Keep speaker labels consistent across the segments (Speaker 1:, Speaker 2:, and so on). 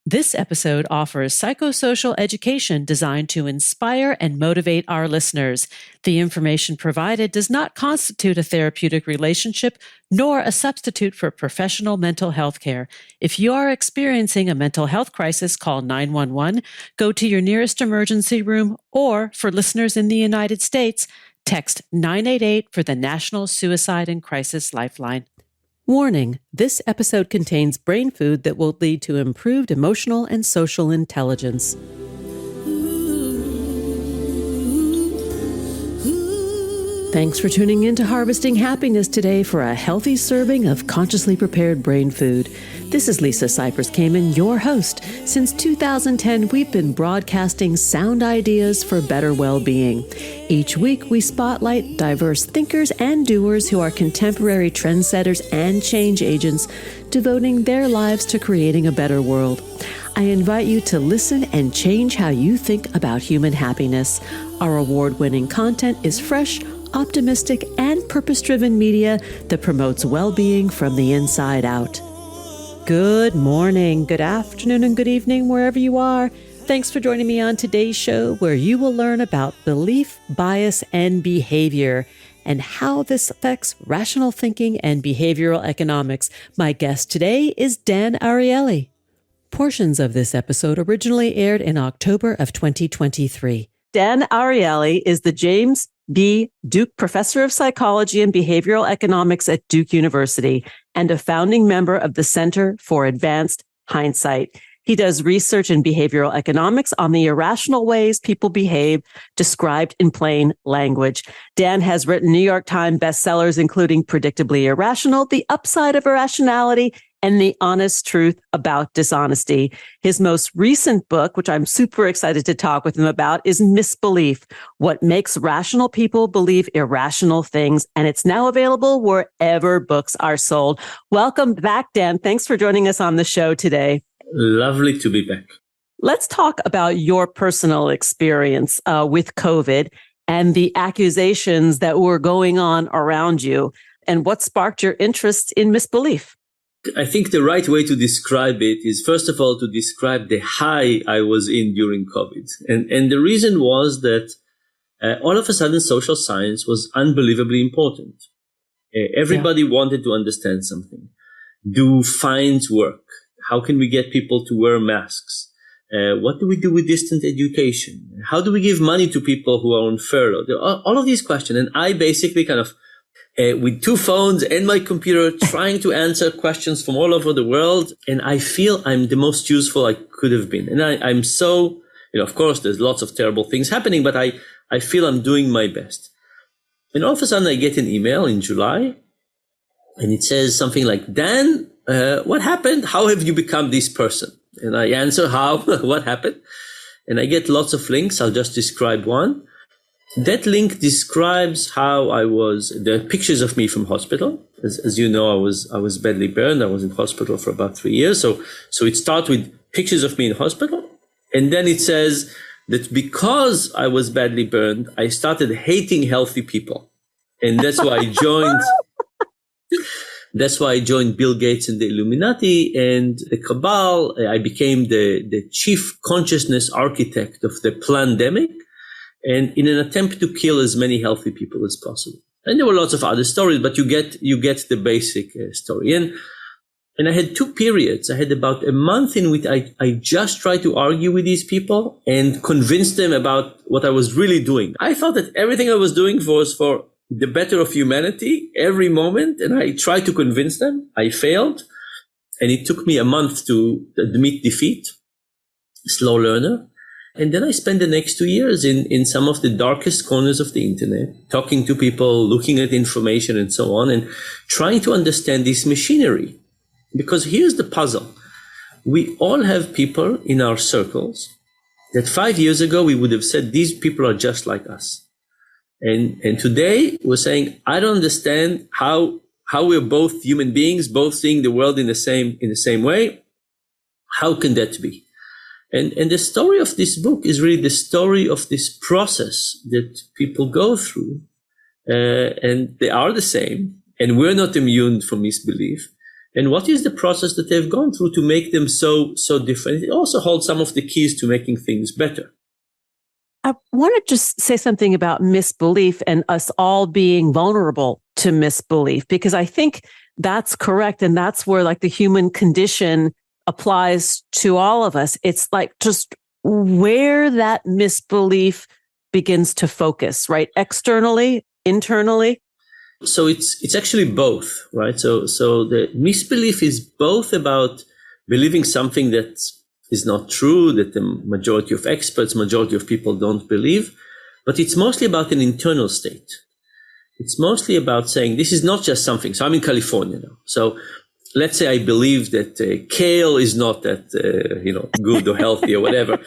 Speaker 1: This episode offers psychosocial education designed to inspire and motivate our listeners. The information provided does not constitute a therapeutic relationship nor a substitute for professional mental health care. If you are experiencing a mental health crisis, call 911, go to your nearest emergency room, or for listeners in the United States, text 988 for the National Suicide and Crisis Lifeline. Warning, this episode contains brain food that will lead to improved emotional and social intelligence. Thanks for tuning in to Harvesting Happiness today for a healthy serving of consciously prepared brain food. This is Lisa Cypers Kamen, your host. Since 2010, we've been broadcasting sound ideas for better well-being. Each week, we spotlight diverse thinkers and doers who are contemporary trendsetters and change agents, devoting their lives to creating a better world. I invite you to listen and change how you think about human happiness. Our award-winning content is fresh, optimistic, and purpose-driven media that promotes well-being from the inside out. Good morning, good afternoon, and good evening, wherever you are. Thanks for joining me on today's show, where you will learn about belief, bias, and behavior, and how this affects rational thinking and behavioral economics. My guest today is Dan Ariely. Portions of this episode originally aired in October of 2023. Dan Ariely is the James B. Duke Professor of Psychology and Behavioral Economics at Duke University and a founding member of the Center for Advanced Hindsight. He does research in behavioral economics on the irrational ways people behave, described in plain language. Dan has written New York Times bestsellers, including Predictably Irrational, The Upside of Irrationality, and The Honest Truth About Dishonesty. His most recent book, which I'm super excited to talk with him about, is Misbelief: What Makes Rational People Believe Irrational Things. And it's now available wherever books are sold. Welcome back, Dan. Thanks for joining us on the show today.
Speaker 2: Lovely to be back.
Speaker 1: Let's talk about your personal experience with COVID and the accusations that were going on around you and what sparked your interest in misbelief.
Speaker 2: I think the right way to describe it is, first of all, to describe the high I was in during COVID. And the reason was that all of a sudden social science was unbelievably important. Everybody wanted to understand something. Do fines work? How can we get people to wear masks? What do we do with distant education? How do we give money to people who are on furlough? All of these questions. And I basically kind of with two phones and my computer trying to answer questions from all over the world. And I feel I'm the most useful I could have been. And I'm so, of course, there's lots of terrible things happening, but I feel I'm doing my best. And all of a sudden I get an email in July and it says something like, Dan, what happened? How have you become this person? And I answer, how? What happened? And I get lots of links. I'll just describe one. That link describes how there are pictures of me from hospital. As you know, I was badly burned. I was in hospital for about 3 years. So it starts with pictures of me in hospital. And then it says that because I was badly burned, I started hating healthy people. And that's why I joined Bill Gates and the Illuminati and the Cabal. I became the chief consciousness architect of the pandemic, and in an attempt to kill as many healthy people as possible. And there were lots of other stories, but you get the basic story. And I had two periods. I had about a month in which I just tried to argue with these people and convince them about what I was really doing. I thought that everything I was doing was for the better of humanity every moment. And I tried to convince them. I failed. And it took me a month to admit defeat. Slow learner. And then I spent the next 2 years in some of the darkest corners of the internet, talking to people, looking at information and so on, and trying to understand this machinery. Because here's the puzzle. We all have people in our circles that 5 years ago we would have said, these people are just like us. And today we're saying, I don't understand how we're both human beings, both seeing the world in the same way. How can that be? And the story of this book is really the story of this process that people go through, and they are the same, and we're not immune from misbelief. And what is the process that they've gone through to make them so different? It also holds some of the keys to making things better.
Speaker 1: I want to just say something about misbelief and us all being vulnerable to misbelief, because I think that's correct. And that's where like the human condition applies to all of us. It's like just where that misbelief begins to focus, right? Externally, internally.
Speaker 2: So it's actually both, right? So the misbelief is both about believing something that is not true, that the majority of experts, majority of people don't believe, but it's mostly about an internal state. It's mostly about saying this is not just something. So I'm in California now. So let's say I believe that kale is not that good or healthy or whatever.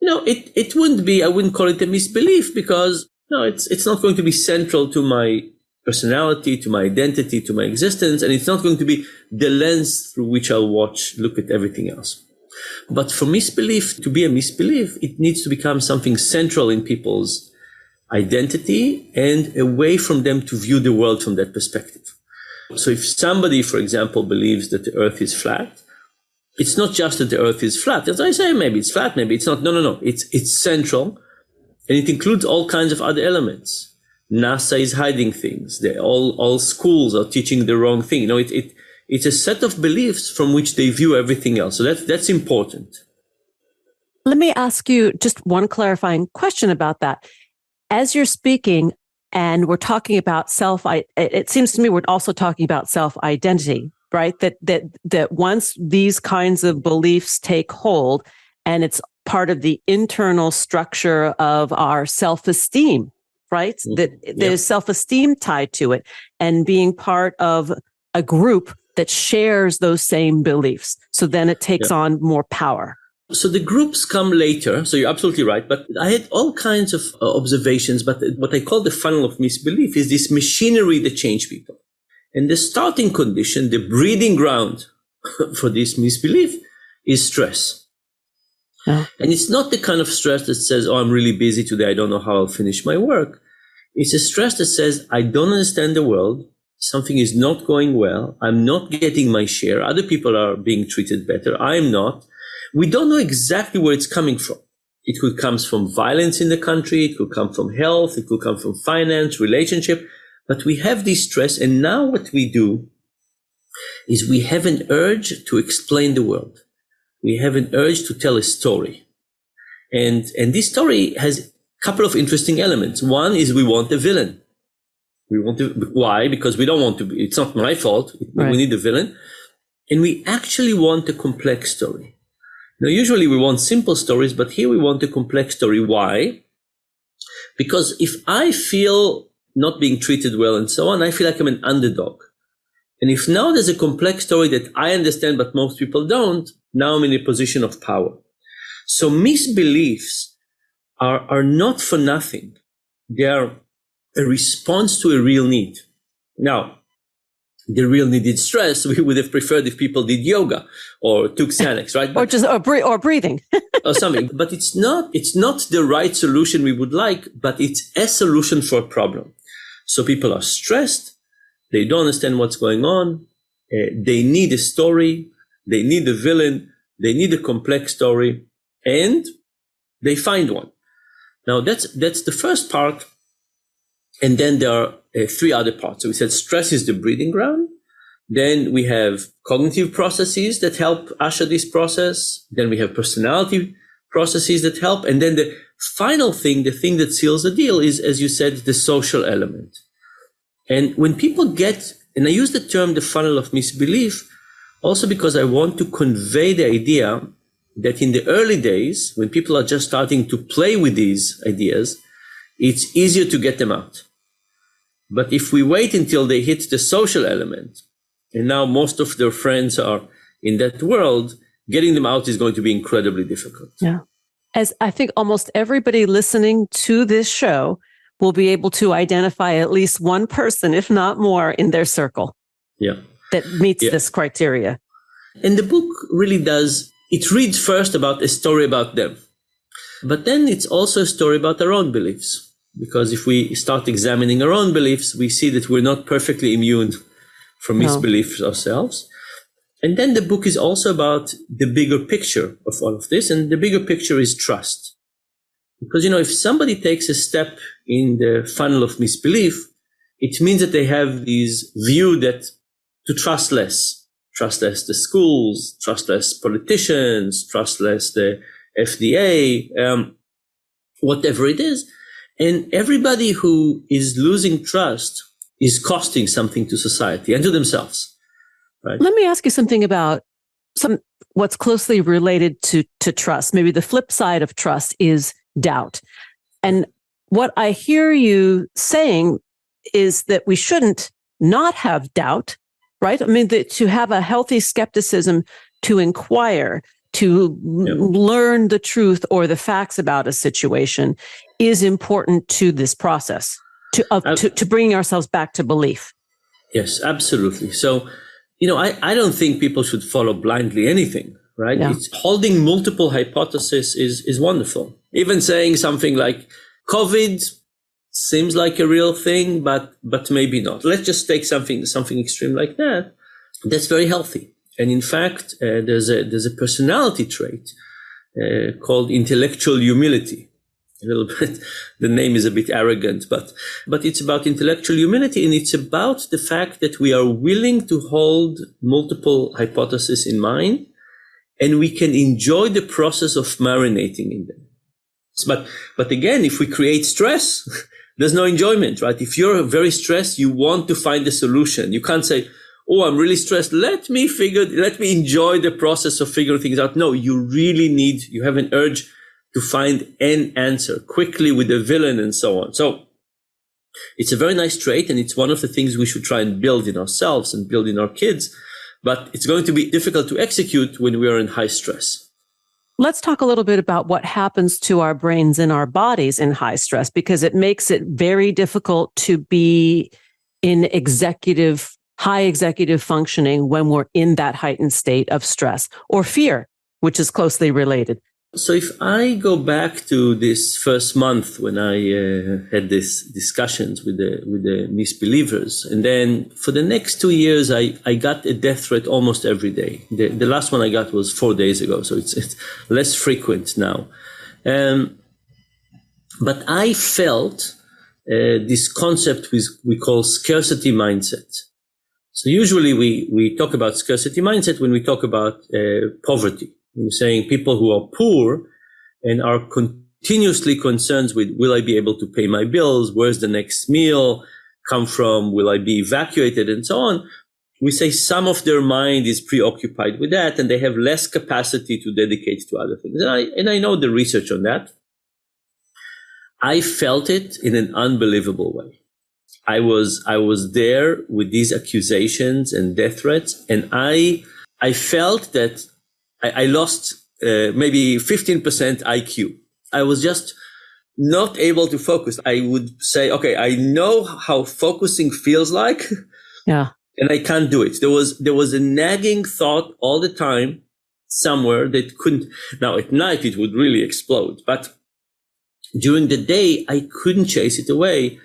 Speaker 2: It wouldn't be. I wouldn't call it a misbelief because it's not going to be central to my personality, to my identity, to my existence, and it's not going to be the lens through which I'll look at everything else. But for misbelief to be a misbelief, it needs to become something central in people's identity and a way from them to view the world from that perspective. So if somebody, for example, believes that the earth is flat, it's not just that the earth is flat. As I say, maybe it's flat, maybe it's not. No. It's central, and it includes all kinds of other elements. NASA is hiding things. All schools are teaching the wrong thing. It's a set of beliefs from which they view everything else. So that's important.
Speaker 1: Let me ask you just one clarifying question about that. As you're speaking and we're talking about it seems to me we're also talking about self-identity, right? That once these kinds of beliefs take hold and it's part of the internal structure of our self-esteem, right? That there's self-esteem tied to it and being part of a group that shares those same beliefs. So then it takes on more power.
Speaker 2: So the groups come later. So you're absolutely right. But I had all kinds of observations. But what I call the funnel of misbelief is this machinery that changes people. And the starting condition, the breeding ground for this misbelief is stress. Yeah. And it's not the kind of stress that says, I'm really busy today. I don't know how I'll finish my work. It's a stress that says, I don't understand the world. Something is not going well. I'm not getting my share. Other people are being treated better. I'm not. We don't know exactly where it's coming from. It could come from violence in the country. It could come from health. It could come from finance, relationship. But we have this stress. And now what we do is we have an urge to explain the world. We have an urge to tell a story. And this story has a couple of interesting elements. One is we want a villain. Why? Because we don't want to be, it's not my fault. Right. We need a villain. And we actually want a complex story. Now, usually we want simple stories, but here we want a complex story. Why? Because if I feel not being treated well and so on, I feel like I'm an underdog. And if now there's a complex story that I understand, but most people don't, now I'm in a position of power. So misbeliefs are not for nothing. They are a response to a real need. Now, the real need is stress. We would have preferred if people did yoga or took Xanax, right?
Speaker 1: or breathing.
Speaker 2: Or something. But it's not the right solution we would like, but it's a solution for a problem. So people are stressed. They don't understand what's going on. They need a story. They need a villain. They need a complex story. And they find one. Now, that's the first part. And then there are three other parts. So we said stress is the breeding ground. Then we have cognitive processes that help usher this process. Then we have personality processes that help. And then the final thing, the thing that seals the deal is, as you said, the social element. And when people and I use the term the funnel of misbelief, also because I want to convey the idea that in the early days, when people are just starting to play with these ideas, it's easier to get them out. But if we wait until they hit the social element, and now most of their friends are in that world, getting them out is going to be incredibly difficult.
Speaker 1: Yeah. As I think almost everybody listening to this show will be able to identify at least one person, if not more, in their circle that meets this criteria.
Speaker 2: And the book really does, it reads first about a story about them. But then it's also a story about our own beliefs. Because if we start examining our own beliefs, we see that we're not perfectly immune from misbeliefs ourselves. And then the book is also about the bigger picture of all of this. And the bigger picture is trust. Because, if somebody takes a step in the funnel of misbelief, it means that they have this view that to trust less the schools, trust less politicians, trust less the FDA, whatever it is. And everybody who is losing trust is costing something to society and to themselves. Right?
Speaker 1: Let me ask you something about what's closely related to trust. Maybe the flip side of trust is doubt. And what I hear you saying is that we shouldn't not have doubt, right? I mean, to have a healthy skepticism, to inquire, to learn the truth or the facts about a situation is important to this process, to bringing ourselves back to belief.
Speaker 2: Yes, absolutely. So, I don't think people should follow blindly anything, right? Yeah. It's holding multiple hypotheses is wonderful. Even saying something like COVID seems like a real thing, but maybe not. Let's just take something extreme like that. That's very healthy. And in fact, there's a personality trait called intellectual humility. A little bit, the name is a bit arrogant, but it's about intellectual humility, and it's about the fact that we are willing to hold multiple hypotheses in mind, and we can enjoy the process of marinating in them. But again, if we create stress, there's no enjoyment, right? If you're very stressed, you want to find a solution. You can't say, oh, I'm really stressed. Let me enjoy the process of figuring things out. No, you have an urge to find an answer quickly with the villain and so on. So it's a very nice trait, and it's one of the things we should try and build in ourselves and build in our kids. But it's going to be difficult to execute when we are in high stress.
Speaker 1: Let's talk a little bit about what happens to our brains and our bodies in high stress, because it makes it very difficult to be in high executive functioning when we're in that heightened state of stress or fear, which is closely related.
Speaker 2: So if I go back to this first month when I had these discussions with the misbelievers, and then for the next 2 years, I got a death threat almost every day. The last one I got was 4 days ago, so it's less frequent now. But I felt this concept we call scarcity mindset. So usually we talk about scarcity mindset when we talk about poverty. We're saying people who are poor and are continuously concerned with, will I be able to pay my bills? Where's the next meal come from? Will I be evacuated? And so on. We say some of their mind is preoccupied with that, and they have less capacity to dedicate to other things. And I know the research on that. I felt it in an unbelievable way. I was there with these accusations and death threats, and I felt that I lost maybe 15% IQ. I was just not able to focus. I would say, okay, I know how focusing feels like.
Speaker 1: Yeah.
Speaker 2: And I can't do it. There was a nagging thought all the time somewhere that couldn't. Now at night it would really explode, but during the day I couldn't chase it away,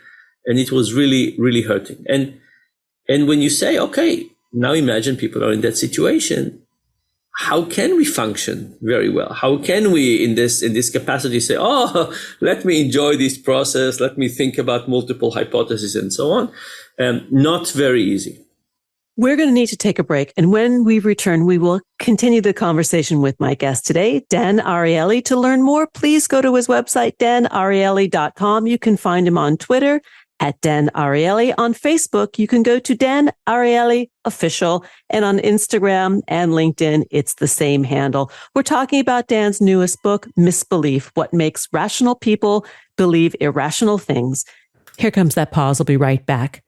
Speaker 2: and it was really, really hurting. And when you say, okay, now imagine people are in that situation, how can we function very well? How can we in this capacity say, oh, let me enjoy this process, let me think about multiple hypotheses and so on? Not very easy.
Speaker 1: We're going to need to take a break. And when we return, we will continue the conversation with my guest today, Dan Ariely. To learn more, please go to his website, danariely.com. You can find him on Twitter at Dan Ariely. On Facebook, you can go to Dan Ariely Official. And on Instagram and LinkedIn, it's the same handle. We're talking about Dan's newest book, Misbelief, What Makes Rational People Believe Irrational Things. Here comes that pause. I'll be right back.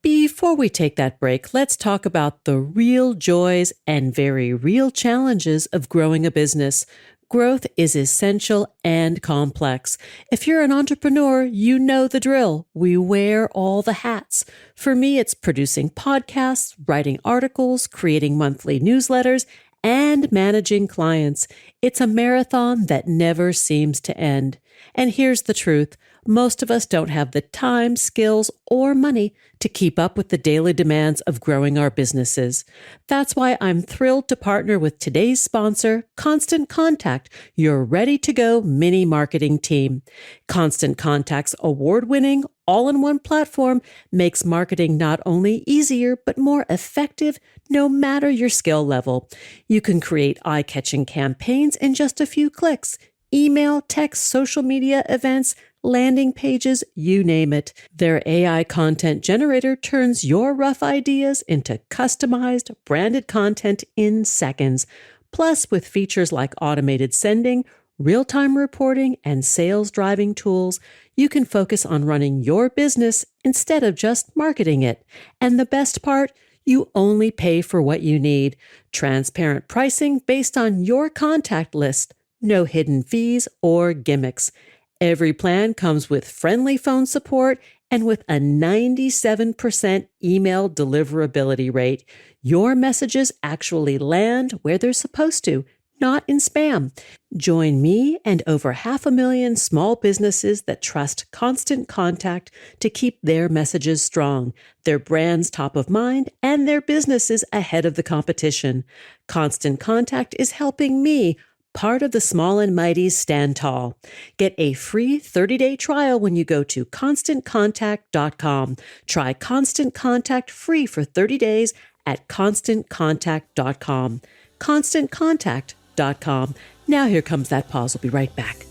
Speaker 1: Before we take that break, let's talk about the real joys and very real challenges of growing a business. Growth is essential and complex. If you're an entrepreneur, you know the drill. We wear all the hats. For me, it's producing podcasts, writing articles, creating monthly newsletters, and managing clients. It's a marathon that never seems to end. And here's the truth. most of us don't have the time, skills, or money to keep up with the daily demands of growing our businesses. That's why I'm thrilled to partner with today's sponsor, Constant Contact, your ready-to-go mini marketing team. Constant Contact's award-winning, all-in-one platform makes marketing not only easier, but more effective no matter your skill level. You can create eye-catching campaigns in just a few clicks. Email, text, social media events, landing pages, you name it. Their AI content generator turns your rough ideas into customized, branded content in seconds. Plus, with features like automated sending, real-time reporting, and sales-driving tools, you can focus on running your business instead of just marketing it. And the best part, you only pay for what you need. Transparent pricing based on your contact list. No hidden fees or gimmicks. Every plan comes with friendly phone support and with a 97% email deliverability rate. Your messages actually land where they're supposed to, not in spam. Join me and over 500,000 small businesses that trust Constant Contact to keep their messages strong, their brands top of mind, and their businesses ahead of the competition. Constant Contact is helping me, part of the Small and Mighty's, stand tall. Get a free 30-day trial when you go to ConstantContact.com. Try Constant Contact free for 30 days at ConstantContact.com. ConstantContact.com. Now here comes that pause. We'll be right back.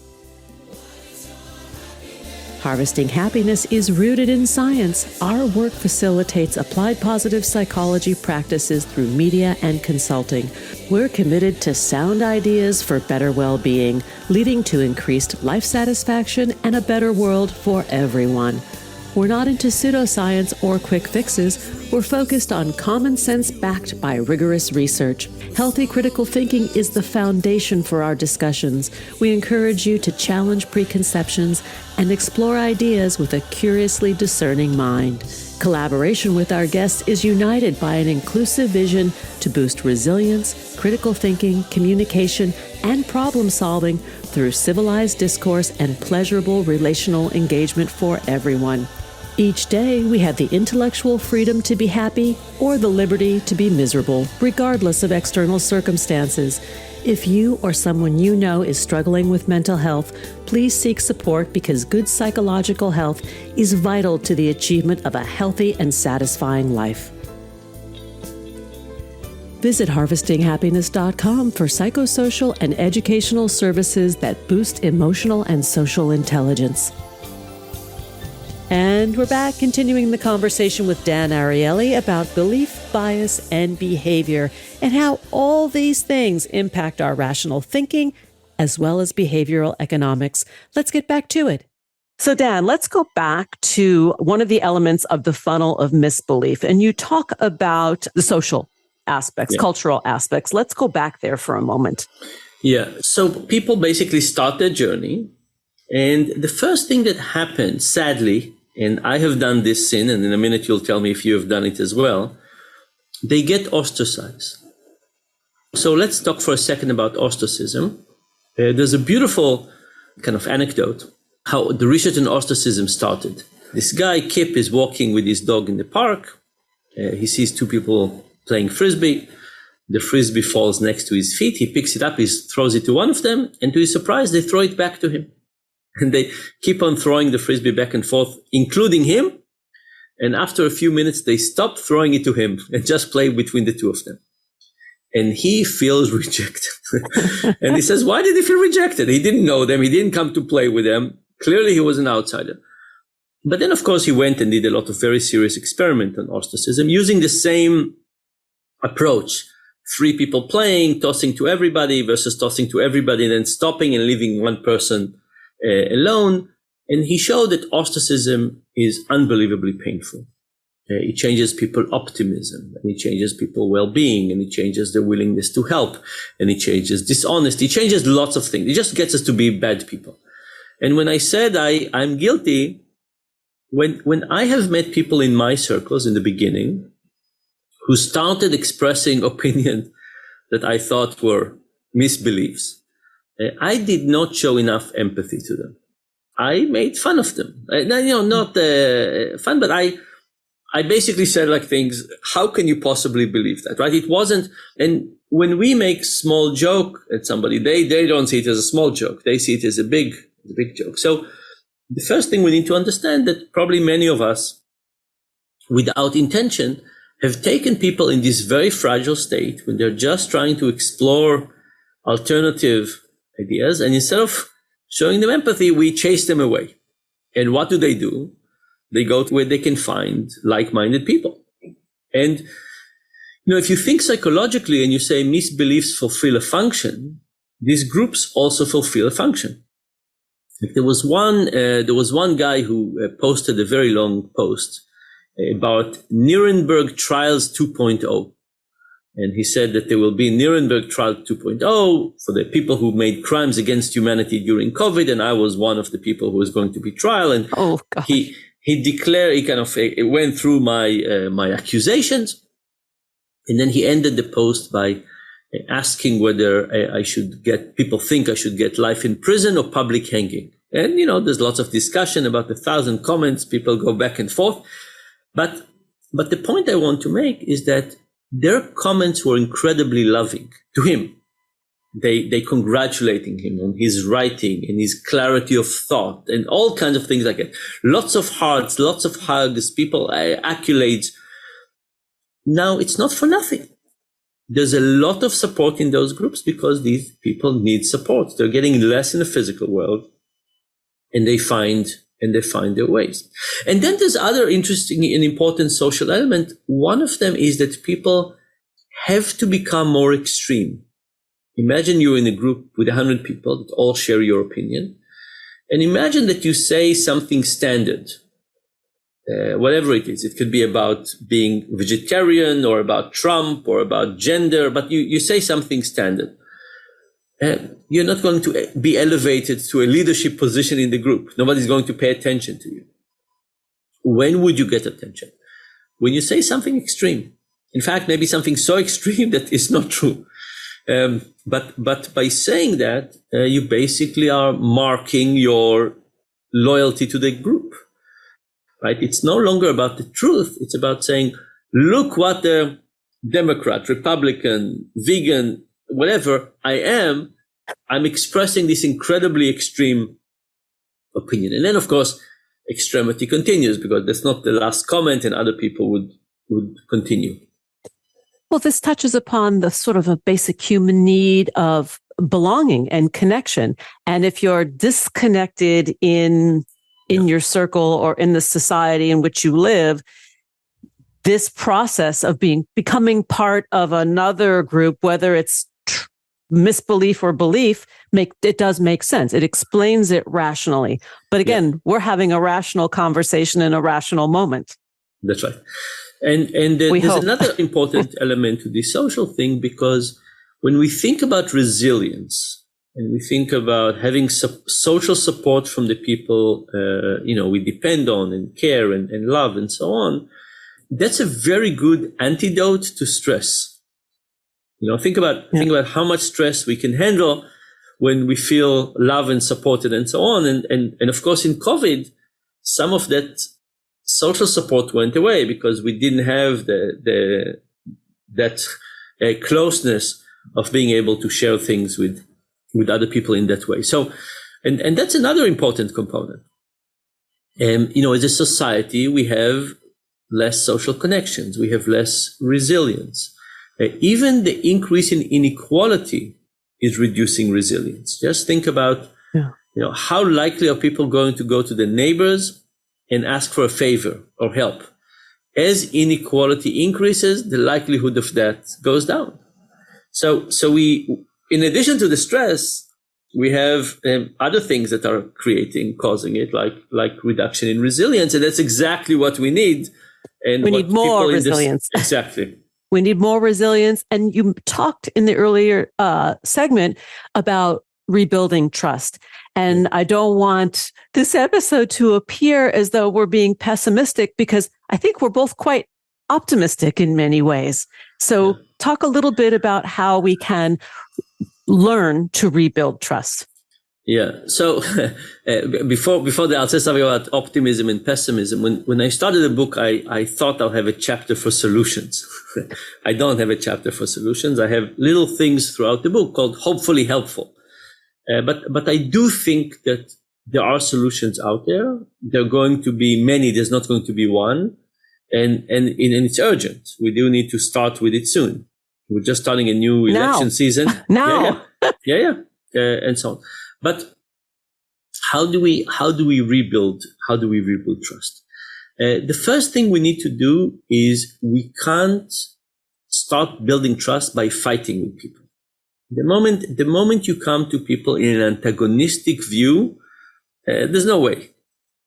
Speaker 1: Harvesting Happiness is rooted in science. Our work facilitates applied positive psychology practices through media and consulting. We're committed to sound ideas for better well-being, leading to increased life satisfaction and a better world for everyone. We're not into pseudoscience or quick fixes. We're focused on common sense backed by rigorous research. Healthy critical thinking is the foundation for our discussions. We encourage you to challenge preconceptions and explore ideas with a curiously discerning mind. Collaboration with our guests is united by an inclusive vision to boost resilience, critical thinking, communication, and problem solving through civilized discourse and pleasurable relational engagement for everyone. Each day, we have the intellectual freedom to be happy or the liberty to be miserable, regardless of external circumstances. If you or someone you know is struggling with mental health, please seek support because good psychological health is vital to the achievement of a healthy and satisfying life. Visit harvestinghappiness.com for psychosocial and educational services that boost emotional and social intelligence. And we're back, continuing the conversation with Dan Ariely about belief, bias, and behavior, and how all these things impact our rational thinking as well as behavioral economics. Let's get back to it. So Dan, let's go back to one of the elements of the funnel of misbelief. And you talk about the social aspects, cultural aspects. Let's go back there for a moment.
Speaker 2: Yeah. So people basically start their journey. And the first thing that happens, sadly, and I have done this sin, and in a minute you'll tell me if you have done it as well, they get ostracized. So let's talk for a second about ostracism. There's a beautiful kind of anecdote how the research on ostracism started. This guy, Kip, is walking with his dog in the park. He sees two people playing frisbee. The frisbee falls next to his feet. He picks it up, he throws it to one of them, and to his surprise, they throw it back to him. And they keep on throwing the frisbee back and forth, including him. And after a few minutes, they stop throwing it to him and just play between the two of them. And he feels rejected. And he says, why did he feel rejected? He didn't know them. He didn't come to play with them. Clearly, he was an outsider. But then, of course, he went and did a lot of very serious experiment on ostracism using the same approach. 3 people playing, tossing to everybody versus tossing to everybody, and then stopping and leaving one person alone. And he showed that ostracism is unbelievably painful. It changes people's optimism, and it changes people's well-being, and it changes their willingness to help, and it changes dishonesty. It changes lots of things. It just gets us to be bad people. And when I said I'm guilty, when I have met people in my circles in the beginning who started expressing opinion that I thought were misbeliefs, I did not show enough empathy to them. I made fun of them. Not fun, but I basically said like things, how can you possibly believe that, right? It wasn't, and when we make small joke at somebody, they don't see it as a small joke. They see it as a big joke. So the first thing we need to understand that probably many of us, without intention, have taken people in this very fragile state when they're just trying to explore alternative ideas. And instead of showing them empathy, we chase them away. And what do? They go to where they can find like-minded people. And, if you think psychologically and you say misbeliefs fulfill a function, these groups also fulfill a function. There was one guy who posted a very long post about Nuremberg Trials 2.0. And he said that there will be Nuremberg Trial 2.0 for the people who made crimes against humanity during COVID. And I was one of the people who was going to be trial. And he declared, he went through my accusations. And then he ended the post by asking whether people think I should get life in prison or public hanging. And, there's lots of discussion about 1,000 comments. People go back and forth. But the point I want to make is that their comments were incredibly loving to him. They congratulating him on his writing and his clarity of thought and all kinds of things like that. Lots of hearts, lots of hugs, people, accolades. Now, it's not for nothing. There's a lot of support in those groups because these people need support. They're getting less in the physical world, and they find their ways. And then there's other interesting and important social element. One of them is that people have to become more extreme. Imagine you're in a group with 100 people that all share your opinion. And imagine that you say something standard, whatever it is. It could be about being vegetarian or about Trump or about gender, but you say something standard. You're not going to be elevated to a leadership position in the group. Nobody's going to pay attention to you. When would you get attention? When you say something extreme. In fact, maybe something so extreme that it's not true. But by saying that, you basically are marking your loyalty to the group, right? It's no longer about the truth. It's about saying, look what the Democrat, Republican, vegan, whatever I am, I'm expressing this incredibly extreme opinion. And then, of course, extremity continues because that's not the last comment and other people would continue.
Speaker 1: Well, this touches upon the sort of a basic human need of belonging and connection. And if you're disconnected in your circle or in the society in which you live, this process of becoming part of another group, whether it's misbelief or belief, it does make sense. It explains it rationally. But again, we're having a rational conversation in a rational moment.
Speaker 2: That's right. And there's another important element to this social thing, because when we think about resilience and we think about having social support from the people, we depend on and care and love and so on, that's a very good antidote to stress. Think about how much stress we can handle when we feel loved and supported and so on. And of course, in COVID, some of that social support went away because we didn't have that closeness of being able to share things with other people in that way. So, and that's another important component. As a society, we have less social connections. We have less resilience. Even the increase in inequality is reducing resilience. Just think about, how likely are people going to go to the neighbors and ask for a favor or help? As inequality increases, the likelihood of that goes down. So we, in addition to the stress, we have other things that are causing it, like reduction in resilience, and that's exactly what we need. And
Speaker 1: we need more resilience.
Speaker 2: Exactly.
Speaker 1: We need more resilience. And you talked in the earlier segment about rebuilding trust. And I don't want this episode to appear as though we're being pessimistic, because I think we're both quite optimistic in many ways. So talk a little bit about how we can learn to rebuild trust.
Speaker 2: Yeah. So before that, I'll say something about optimism and pessimism. When I started the book, I thought I'll have a chapter for solutions. I don't have a chapter for solutions. I have little things throughout the book called hopefully helpful. But I do think that there are solutions out there. There are going to be many. There's not going to be one. And it's urgent. We do need to start with it soon. We're just starting a new election season.
Speaker 1: Now.
Speaker 2: Yeah. And so on. But how do we rebuild trust? The first thing we need to do is we can't start building trust by fighting with people. The moment you come to people in an antagonistic view, there's no way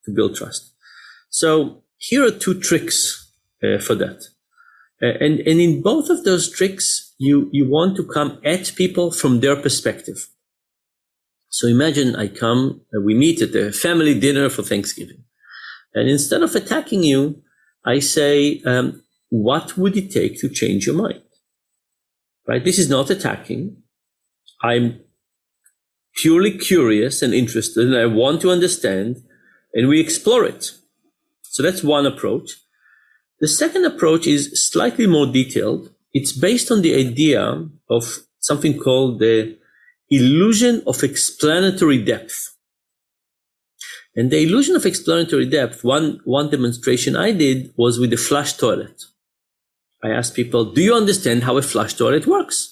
Speaker 2: to build trust. So here are two tricks for that. And in both of those tricks, you want to come at people from their perspective. So imagine we meet at a family dinner for Thanksgiving. And instead of attacking you, I say, what would it take to change your mind? Right? This is not attacking. I'm purely curious and interested, and I want to understand, and we explore it. So that's one approach. The second approach is slightly more detailed. It's based on the idea of something called the illusion of explanatory depth. And the illusion of explanatory depth, one demonstration I did was with the flush toilet. I asked people, do you understand how a flush toilet works?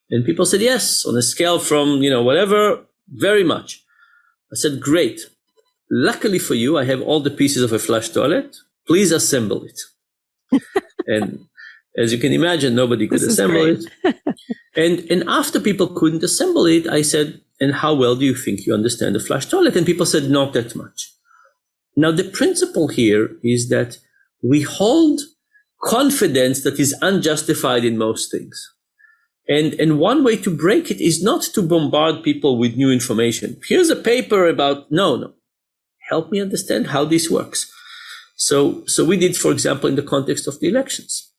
Speaker 2: And people said, yes, on a scale from, whatever, very much. I said, great. Luckily for you, I have all the pieces of a flush toilet. Please assemble it. And as you can imagine, nobody could assemble it. And after people couldn't assemble it, I said, and how well do you think you understand the flush toilet? And people said, not that much. Now, the principle here is that we hold confidence that is unjustified in most things. And one way to break it is not to bombard people with new information. Here's a paper about, no. Help me understand how this works. So we did, for example, in the context of the elections.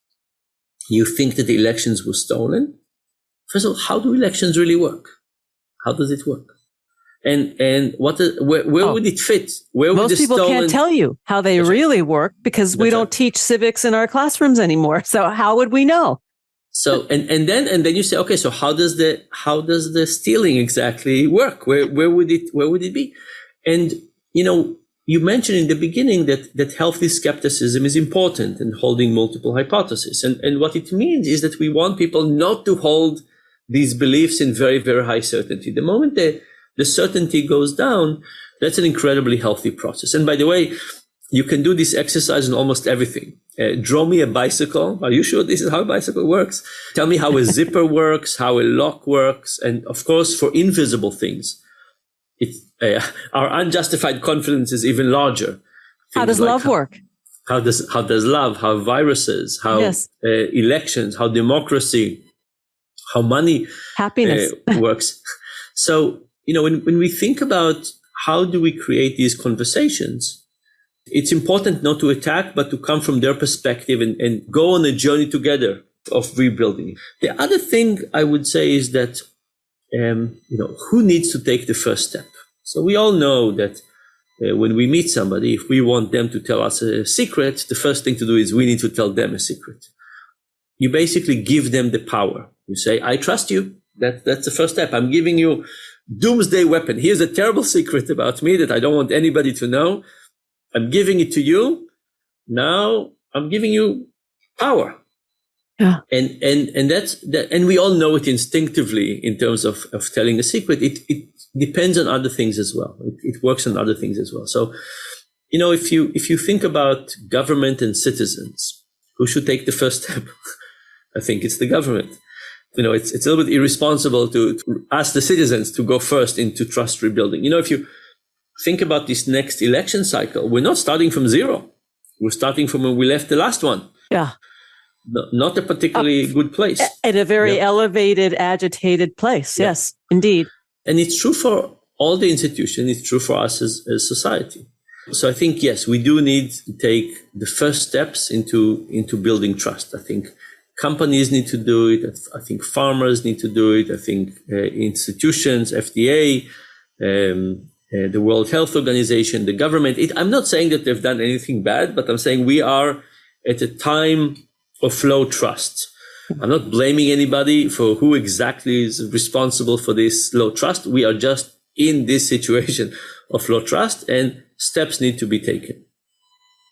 Speaker 2: You think that the elections were stolen? First of all, how do elections really work? How does it work? And where would it fit?
Speaker 1: Most people can't tell you how they really work because we don't teach civics in our classrooms anymore. So how would we know?
Speaker 2: So and then you say, okay, so how does the stealing exactly work? Where would it be? And you mentioned in the beginning that healthy skepticism is important and holding multiple hypotheses. And what it means is that we want people not to hold these beliefs in very, very high certainty. The moment the certainty goes down, that's an incredibly healthy process. And by the way, you can do this exercise in almost everything. Draw me a bicycle. Are you sure this is how a bicycle works? Tell me how a zipper works, how a lock works. And of course, for invisible things, our unjustified confidence is even larger.
Speaker 1: How does love work?
Speaker 2: How does love, how viruses, how elections, how democracy, how money
Speaker 1: happiness
Speaker 2: works. So, when we think about how do we create these conversations, it's important not to attack, but to come from their perspective and go on a journey together of rebuilding. The other thing I would say is that, who needs to take the first step? So we all know that when we meet somebody, if we want them to tell us a secret, the first thing to do is we need to tell them a secret. You basically give them the power. You say, I trust you. That's the first step. I'm giving you doomsday weapon. Here's a terrible secret about me that I don't want anybody to know. I'm giving it to you. Now I'm giving you power.
Speaker 1: Yeah.
Speaker 2: And that's that. And we all know it instinctively in terms of telling a secret. It depends on other things as well. It works on other things as well. So, if you think about government and citizens, who should take the first step? I think it's the government. It's a little bit irresponsible to ask the citizens to go first into trust rebuilding. If you think about this next election cycle, we're not starting from zero. We're starting from when we left the last one.
Speaker 1: Yeah.
Speaker 2: Not a particularly good place.
Speaker 1: At a very elevated, agitated place. Yeah. Yes, indeed.
Speaker 2: And it's true for all the institutions. It's true for us as society. So I think, yes, we do need to take the first steps into building trust. I think companies need to do it. I think farmers need to do it. I think institutions, FDA, the World Health Organization, the government. I'm not saying that they've done anything bad, but I'm saying we are at a time of low trust. I'm not blaming anybody for who exactly is responsible for this low trust. We are just in this situation of low trust, and steps need to be taken.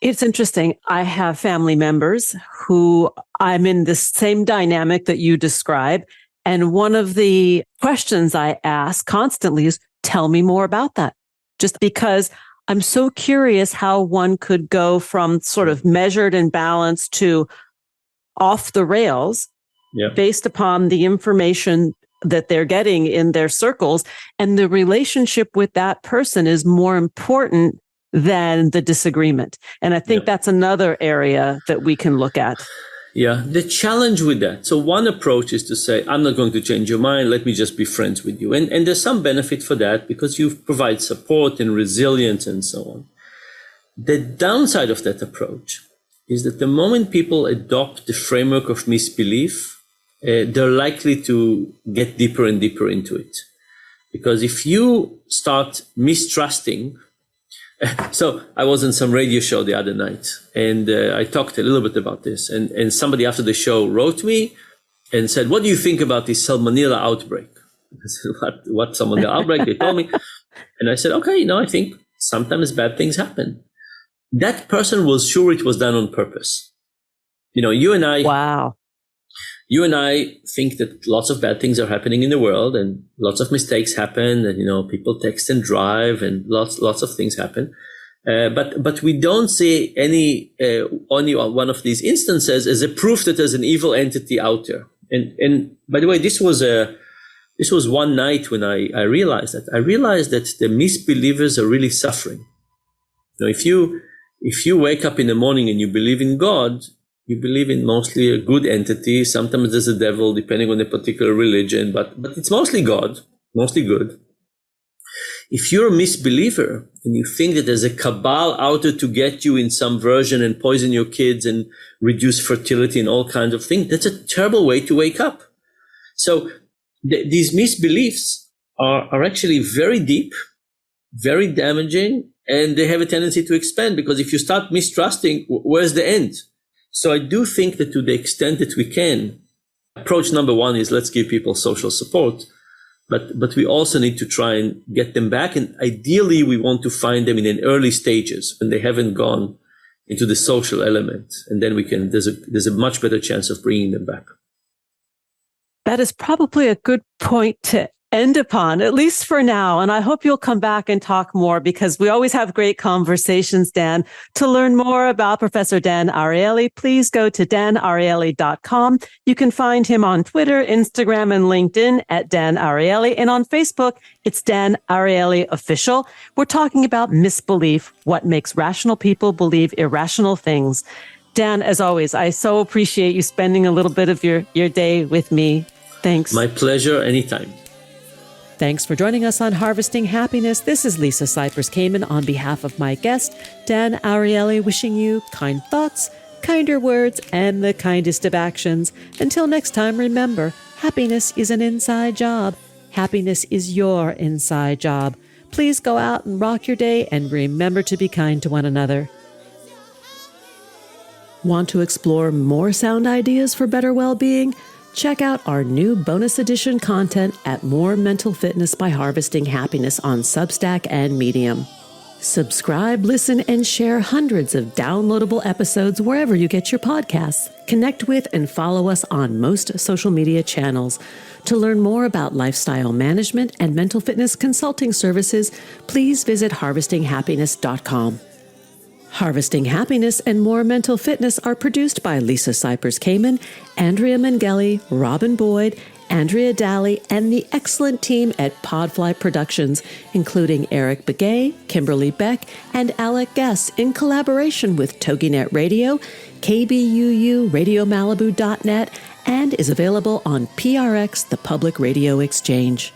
Speaker 1: It's interesting. I have family members who I'm in the same dynamic that you describe. And one of the questions I ask constantly is, tell me more about that. Just because I'm so curious how one could go from sort of measured and balanced to off the rails based upon the information that they're getting in their circles. And the relationship with that person is more important than the disagreement. And I think that's another area that we can look at.
Speaker 2: Yeah, the challenge with that. So one approach is to say, I'm not going to change your mind. Let me just be friends with you. And there's some benefit for that because you provide support and resilience and so on. The downside of that approach is that the moment people adopt the framework of misbelief, they're likely to get deeper and deeper into it. Because if you start mistrusting, so I was on some radio show the other night, and I talked a little bit about this. And somebody after the show wrote me and said, what do you think about this Salmonella outbreak? I said, what Salmonella outbreak? They told me. And I said, okay, I think sometimes bad things happen. That person was sure it was done on purpose. You and I.
Speaker 1: Wow.
Speaker 2: You and I think that lots of bad things are happening in the world and lots of mistakes happen and, people text and drive and lots of things happen. But we don't see only one of these instances as a proof that there's an evil entity out there. And by the way, this was one night when I realized that. I realized that the misbelievers are really suffering. If you wake up in the morning and you believe in God, you believe in mostly a good entity. Sometimes there's a devil, depending on the particular religion, but it's mostly God, mostly good. If you're a misbeliever and you think that there's a cabal out there to get you in some version and poison your kids and reduce fertility and all kinds of things, that's a terrible way to wake up. So these misbeliefs are actually very deep, very damaging, and they have a tendency to expand because if you start mistrusting, where's the end? So I do think that to the extent that we can, approach number one is let's give people social support, but we also need to try and get them back. And ideally, we want to find them in an early stages when they haven't gone into the social element. And then there's a much better chance of bringing them back.
Speaker 1: That is probably a good point to end upon, at least for now. And I hope you'll come back and talk more because we always have great conversations, Dan. To learn more about Professor Dan Ariely, please go to danariely.com. You can find him on Twitter, Instagram, and LinkedIn at Dan Ariely. And on Facebook, it's Dan Ariely Official. We're talking about misbelief, what makes rational people believe irrational things. Dan, as always, I so appreciate you spending a little bit of your day with me. Thanks.
Speaker 2: My pleasure, anytime.
Speaker 1: Thanks for joining us on Harvesting Happiness. This is Lisa Cypers Kamen on behalf of my guest, Dan Ariely, wishing you kind thoughts, kinder words, and the kindest of actions. Until next time, remember, happiness is an inside job. Happiness is your inside job. Please go out and rock your day and remember to be kind to one another. Want to explore more sound ideas for better well-being? Check out our new bonus edition content at More Mental Fitness by Harvesting Happiness on Substack and Medium. Subscribe, listen, and share hundreds of downloadable episodes wherever you get your podcasts. Connect with and follow us on most social media channels. To learn more about lifestyle management and mental fitness consulting services, please visit harvestinghappiness.com. Harvesting Happiness and More Mental Fitness are produced by Lisa Cypers Kamen, Andrea Mengele, Robin Boyd, Andrea Daly, and the excellent team at Podfly Productions, including Eric Begay, Kimberly Beck, and Alec Guess, in collaboration with TogiNet Radio, KBUU, RadioMalibu.net, and is available on PRX, the Public Radio Exchange.